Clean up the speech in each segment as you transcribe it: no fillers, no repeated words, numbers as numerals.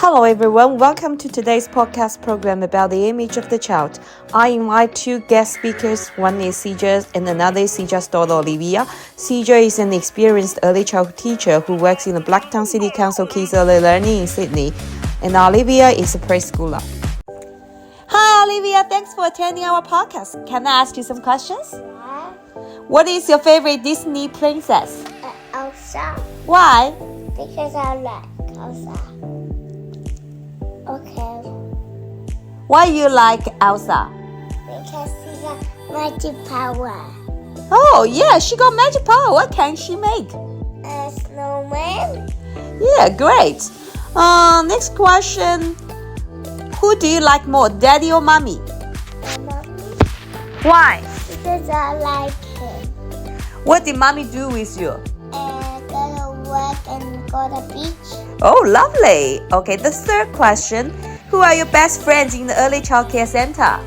Hello everyone, welcome to today's podcast program about the image of the child. I invite two guest speakers, one is Sija and another is Sija's daughter Olivia. Sija is an experienced early childhood teacher who works in the Blacktown City Council Kids Early Learning in Sydney, and Olivia is a preschooler. Hi Olivia, thanks for attending our podcast. Can I ask you some questions? Yeah. What is your favorite Disney princess? Elsa. Why? Because I like Elsa. Okay. Why you like Elsa? Because she got magic power. Oh yeah, she got magic power. What can she make? A snowman. Yeah, great. Next question. Who do you like more, daddy or mommy? Mommy. Why? Because I like him. What did mommy do with you? Go to work and go to the beach. Oh, lovely. Okay, the third question. Who are your best friends in the early child care center?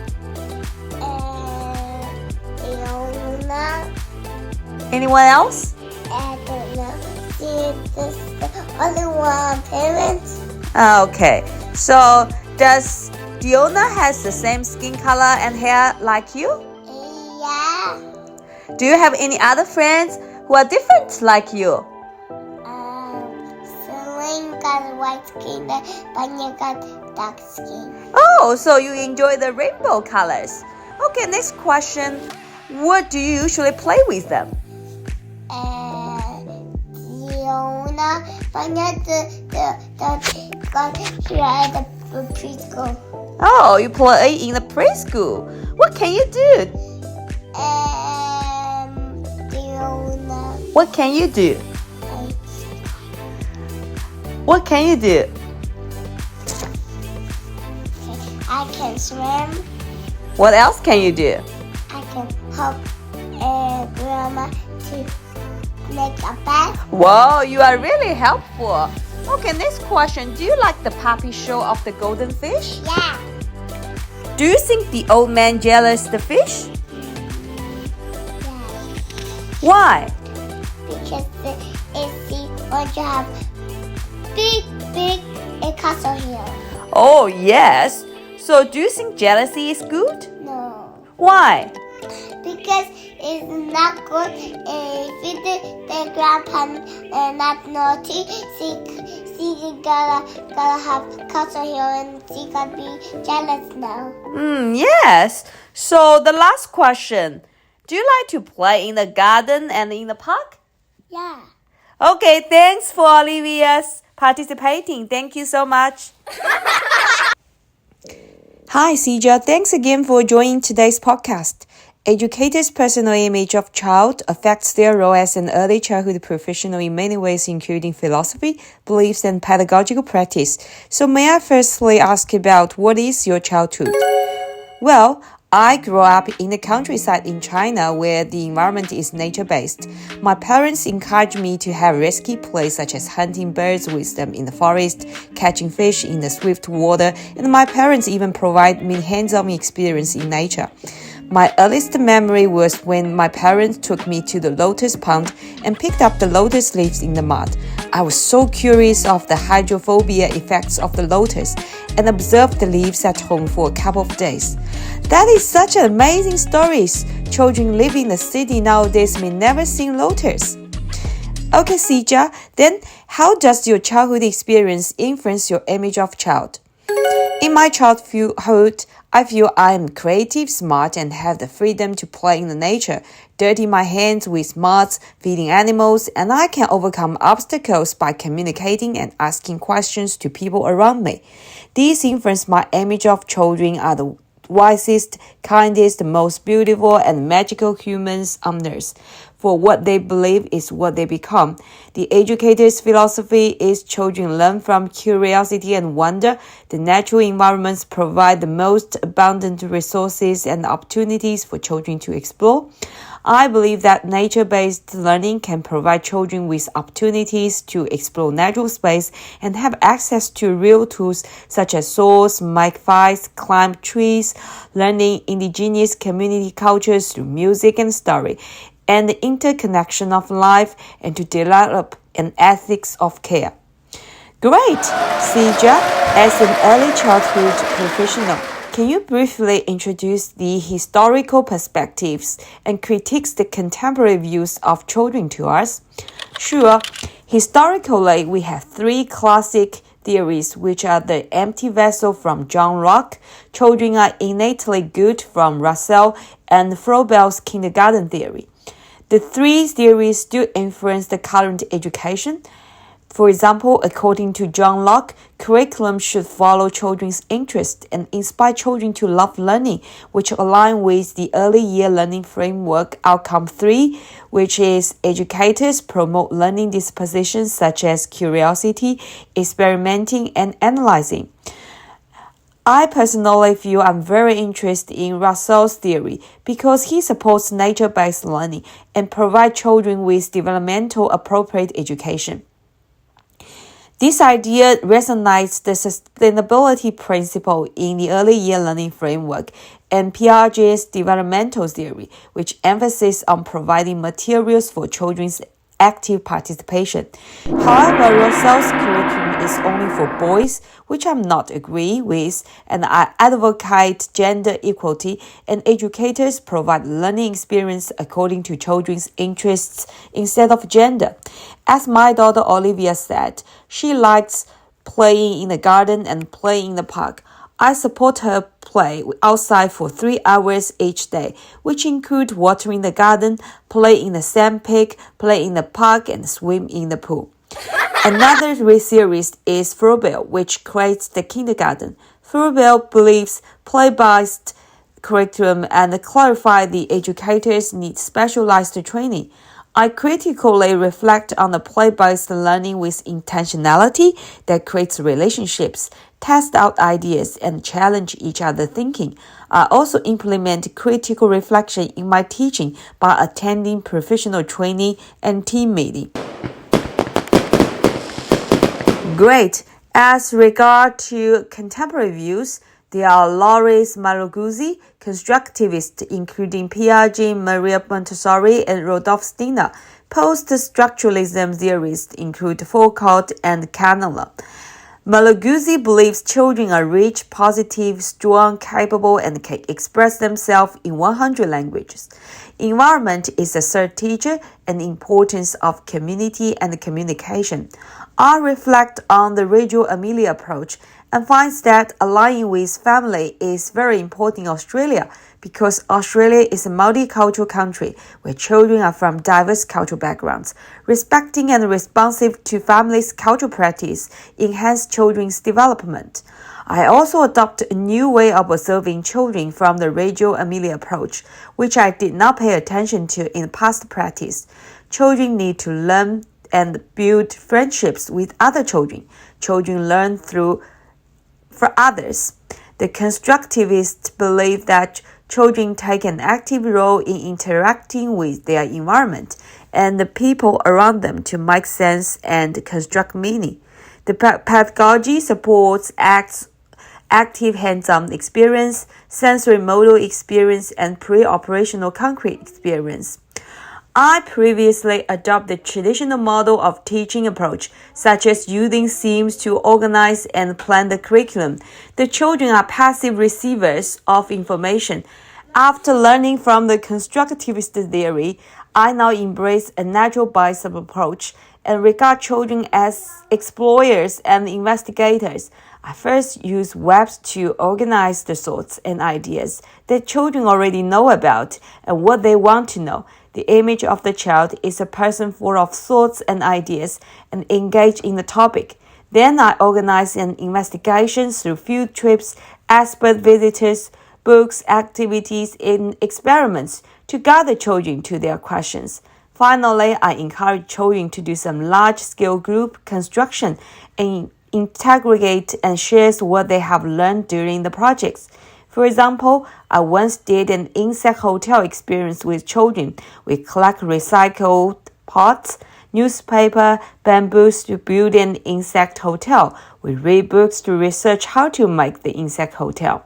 Leona. Anyone else? I don't know. She's the only one parents. Okay, so does Diona has the same skin color and hair like you? Yeah. Do you have any other friends who are different like you? Celine got white skin, Banya got dark skin. Oh, so you enjoy the rainbow colors. Okay, next question. What do you usually play with them? Leona, Banya got here at the preschool. Oh, you play in the preschool. What can you do? Leona. What can you do? What can you do? I can swim. What else can you do? I can help Grandma to make a bed. Whoa, you are really helpful. Okay, next question. Do you like the puppy show of the golden fish? Yeah. Do you think the old man jealous the fish? Yeah. Why? Because he wants to have big castle here. Oh, yes. So do you think jealousy is good? No. Why? Because it's not good if the grandpa not naughty. She gotta have castle here and she gotta be jealous now. Yes. So the last question. Do you like to play in the garden and in the park? Yeah. Okay, thanks for Olivia's participating. Thank you so much. Hi, Sija. Thanks again for joining today's podcast. Educators' personal image of child affects their role as an early childhood professional in many ways, including philosophy, beliefs, and pedagogical practice. So may I firstly ask about what is your childhood? Well, I grew up in the countryside in China where the environment is nature-based. My parents encouraged me to have risky play such as hunting birds with them in the forest, catching fish in the swift water, and my parents even provide me hands-on experience in nature. My earliest memory was when my parents took me to the lotus pond and picked up the lotus leaves in the mud. I was so curious of the hydrophobia effects of the lotus and observed the leaves at home for a couple of days. That is such an amazing story. Children living in the city nowadays may never see lotus. Okay, Sija, then how does your childhood experience influence your image of child? In my childhood, I feel I am creative, smart, and have the freedom to play in the nature, dirty my hands with mud, feeding animals, and I can overcome obstacles by communicating and asking questions to people around me. These influence my image of children are the wisest, kindest, most beautiful, and magical humans on earth. For what they believe is what they become. The educator's philosophy is children learn from curiosity and wonder. The natural environments provide the most abundant resources and opportunities for children to explore. I believe that nature-based learning can provide children with opportunities to explore natural space and have access to real tools such as saws, make fights, climb trees, learning indigenous community cultures through music and story, and the interconnection of life, and to develop an ethics of care. Great! Sija, as an early childhood professional, can you briefly introduce the historical perspectives and critiques the contemporary views of children to us? Sure. Historically, we have three classic theories, which are the empty vessel from John Locke, children are innately good from Russell, and Froebel's kindergarten theory. The three theories do influence the current education. For example, according to John Locke, curriculum should follow children's interests and inspire children to love learning, which align with the early year learning framework outcome 3, which is educators promote learning dispositions such as curiosity, experimenting, and analyzing. I personally feel I'm very interested in Russell's theory because he supports nature-based learning and provides children with developmental appropriate education. This idea resonates the sustainability principle in the early year learning framework and Piaget's developmental theory, which emphasizes on providing materials for children's active participation. However, Russell's curriculum is only for boys, which I'm not agree with, and I advocate gender equality, and educators provide learning experience according to children's interests instead of gender. As my daughter Olivia said, she likes playing in the garden and playing in the park. I support her play outside for 3 hours each day, which include watering the garden, play in the sandpit, play in the park, and swim in the pool. Another series is Froebel, which creates the kindergarten. Froebel believes play-based curriculum and clarify the educators need specialized training. I critically reflect on the play-based learning with intentionality that creates relationships, test out ideas, and challenge each other's thinking. I also implement critical reflection in my teaching by attending professional training and team meeting. Great! As regard to contemporary views, there are Loris Malaguzzi, constructivists including Piaget, Maria Montessori, and Rudolf Steiner. Post-structuralism theorists include Foucault and Canella. Malaguzzi believes children are rich, positive, strong, capable, and can express themselves in 100 languages. Environment is a third teacher and the importance of community and communication. I reflect on the Reggio Emilia approach and finds that aligning with family is very important in Australia because Australia is a multicultural country where children are from diverse cultural backgrounds. Respecting and responsive to families' cultural practice enhance children's development. I also adopt a new way of observing children from the Reggio Emilia approach, which I did not pay attention to in past practice. Children need to learn and build friendships with other children. Children learn for others. The constructivists believe that children take an active role in interacting with their environment and the people around them to make sense and construct meaning. The pedagogy supports active hands-on experience, sensory motor experience, and pre-operational concrete experience. I previously adopted the traditional model of teaching approach, such as using themes to organize and plan the curriculum. The children are passive receivers of information. After learning from the constructivist theory, I now embrace a natural-based approach and regard children as explorers and investigators. I first use webs to organize the thoughts and ideas that children already know about and what they want to know. The image of the child is a person full of thoughts and ideas and engage in the topic. Then I organize an investigation through field trips, expert visitors, books, activities, and experiments to gather children to their questions. Finally, I encourage children to do some large-scale group construction and integrate and share what they have learned during the projects. For example, I once did an insect hotel experience with children. We collect recycled pots, newspaper, bamboos to build an insect hotel. We read books to research how to make the insect hotel.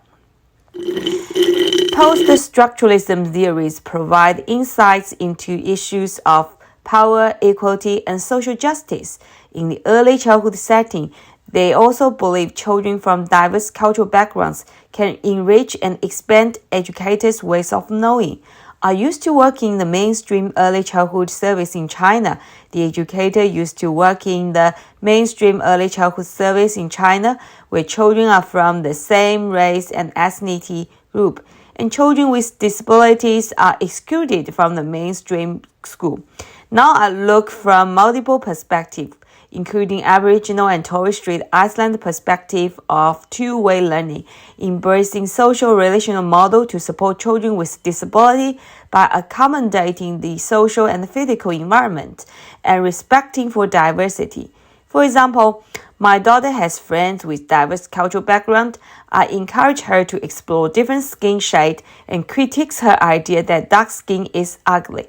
Post-structuralism theories provide insights into issues of power, equality, and social justice. In the early childhood setting, they also believe children from diverse cultural backgrounds can enrich and expand educators' ways of knowing. I used to work in the mainstream early childhood service in China. The educator used to work in the mainstream early childhood service in China, where children are from the same race and ethnicity group, and children with disabilities are excluded from the mainstream school. Now I look from multiple perspectives, including Aboriginal and Torres Strait Islander perspective of two-way learning, embracing social relational model to support children with disability by accommodating the social and physical environment, and respecting for diversity. For example, my daughter has friends with diverse cultural background. I encourage her to explore different skin shade and critiques her idea that dark skin is ugly.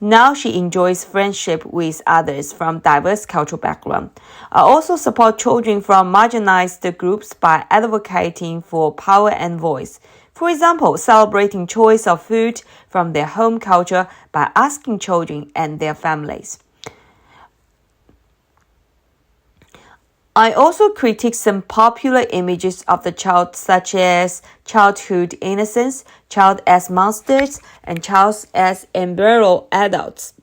Now she enjoys friendship with others from diverse cultural background. I also support children from marginalized groups by advocating for power and voice. For example, celebrating choice of food from their home culture by asking children and their families. I also critique some popular images of the child such as childhood innocence, child as monsters, and child as embryo adults.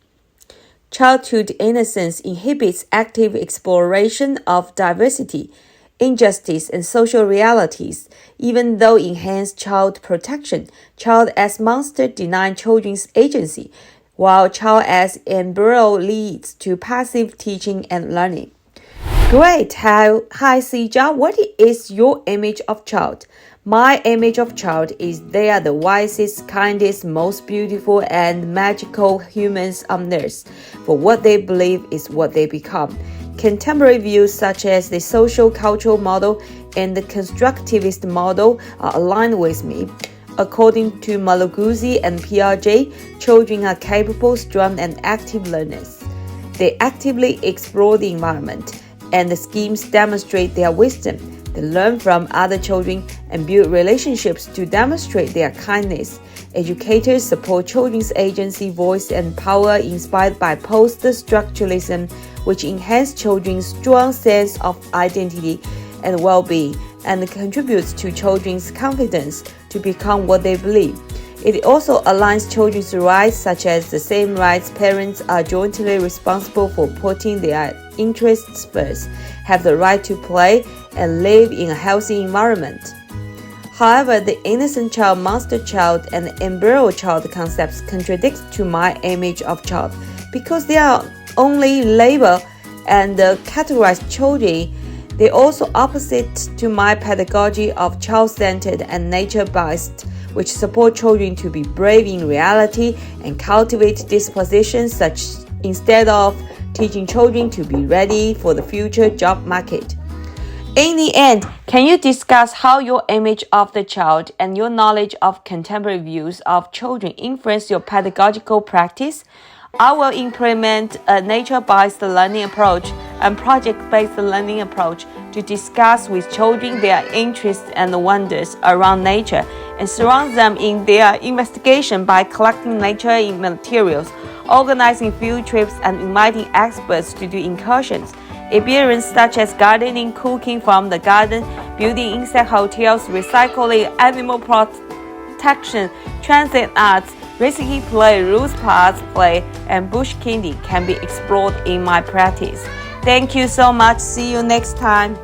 Childhood innocence inhibits active exploration of diversity, injustice, and social realities, even though enhance child protection. Child as monster denies children's agency, while child as embryo leads to passive teaching and learning. Great. Hi, Sija. What is your image of child? My image of child is they are the wisest, kindest, most beautiful, and magical humans on earth. For what they believe is what they become. Contemporary views such as the social cultural model and the constructivist model are aligned with me. According to Malaguzzi and Piaget, children are capable, strong, and active learners. They actively explore the environment, and the schemes demonstrate their wisdom. They learn from other children and build relationships to demonstrate their kindness. Educators support children's agency, voice, and power inspired by post-structuralism, which enhance children's strong sense of identity and well-being, and contributes to children's confidence to become what they believe. It also aligns children's rights, such as the same rights parents are jointly responsible for putting their interests first, have the right to play, and live in a healthy environment. However, the innocent child, monster child, and embryo child concepts contradict to my image of child because they are only label and categorize children. They also opposite to my pedagogy of child-centered and nature-based, which support children to be brave in reality and cultivate dispositions such instead of teaching children to be ready for the future job market. In the end, can you discuss how your image of the child and your knowledge of contemporary views of children influence your pedagogical practice? I will implement a nature-based learning approach and project-based learning approach to discuss with children their interests and wonders around nature and surround them in their investigation by collecting nature materials, organizing field trips, and inviting experts to do incursions. Experiences such as gardening, cooking from the garden, building insect hotels, recycling, animal protection, transit arts, risky play, roots paths play, and bush candy can be explored in my practice. Thank you so much. See you next time.